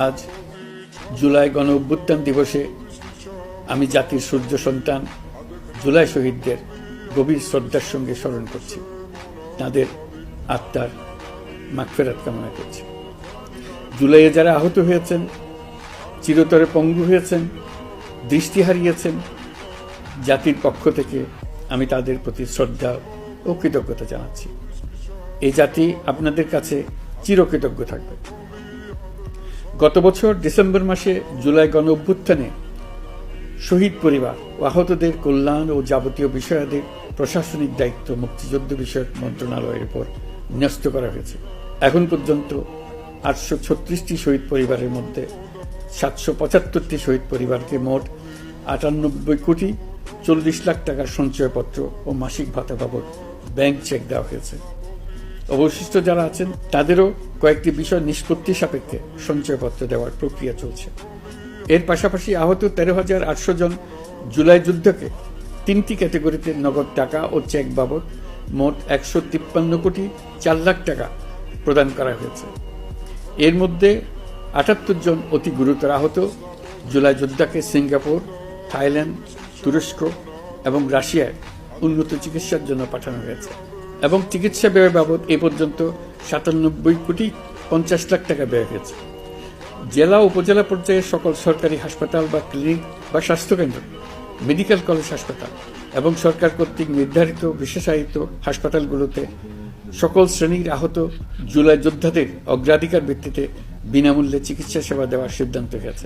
আজ জুলাই গণ অভ্যুত্থান দিবসে আমি জাতির সূর্য সন্তান জুলাই শহীদদের গভীর শ্রদ্ধার সঙ্গে স্মরণ করছি। তাদের আত্মার মাগফিরাত কামনা করছি। জুলাইয়ে যারা আহত হয়েছেন, চিরতরে পঙ্গু হয়েছেন, দৃষ্টি হারিয়েছেন, জাতির পক্ষ থেকে আমি তাদের প্রতি শ্রদ্ধা ও কৃতজ্ঞতা জানাচ্ছি। এই জাতি আপনাদের কাছে চিরকৃতজ্ঞ থাকবে। গত বছর ডিসেম্বর মাসে জুলাই গণ অভ্যুত্থানে শহীদ পরিবার ও আহতদের কল্যাণ ও যাবতীয় বিষয়াদির প্রশাসনিক দায়িত্ব মুক্তিযুদ্ধ বিষয়ক মন্ত্রণালয়ের উপর ন্যস্ত করা হয়েছে। এখন পর্যন্ত 836টি শহীদ পরিবারের মধ্যে 775টি শহীদ পরিবারকে মোট 98,40,00,000 টাকার সঞ্চয়পত্র ও মাসিক ভাতা বাবদ ব্যাংক চেক দেওয়া হয়েছে। অবশিষ্ট যারা আছেন তাদেরও কয়েকটি বিষয় নিষ্পত্তি সাপেক্ষে সঞ্চয়পত্র দেওয়ার প্রক্রিয়া চলছে। এর পাশাপাশি আহত 13,800 জন জুলাই যুদ্ধকে 3টি ক্যাটাগরিতে নগদ টাকা ও চেক বাবদ মোট 153,04,00,000 টাকা প্রদান করা হয়েছে। এর মধ্যে 78 জন অতি গুরুতর আহত জুলাই যোদ্ধাকে সিঙ্গাপুর, থাইল্যান্ড, তুরস্ক এবং রাশিয়ায় উন্নত চিকিৎসার জন্য পাঠানো হয়েছে এবং চিকিৎসা ব্যয় বাবদ এ পর্যন্ত 97,50,00,000 টাকা ব্যয় হয়েছে। জেলা উপজেলা পর্যায়ে সকল সরকারি হাসপাতাল বা ক্লিনিক বা স্বাস্থ্যকেন্দ্র, মেডিকেল কলেজ হাসপাতাল এবং সরকার কর্তৃক নির্ধারিত বিশেষায়িত হাসপাতালগুলোতে সকল শ্রেণীর আহত জুলাই যোদ্ধাদের অগ্রাধিকার ভিত্তিতে বিনামূল্যে চিকিৎসা সেবা দেওয়ার সিদ্ধান্ত হয়েছে।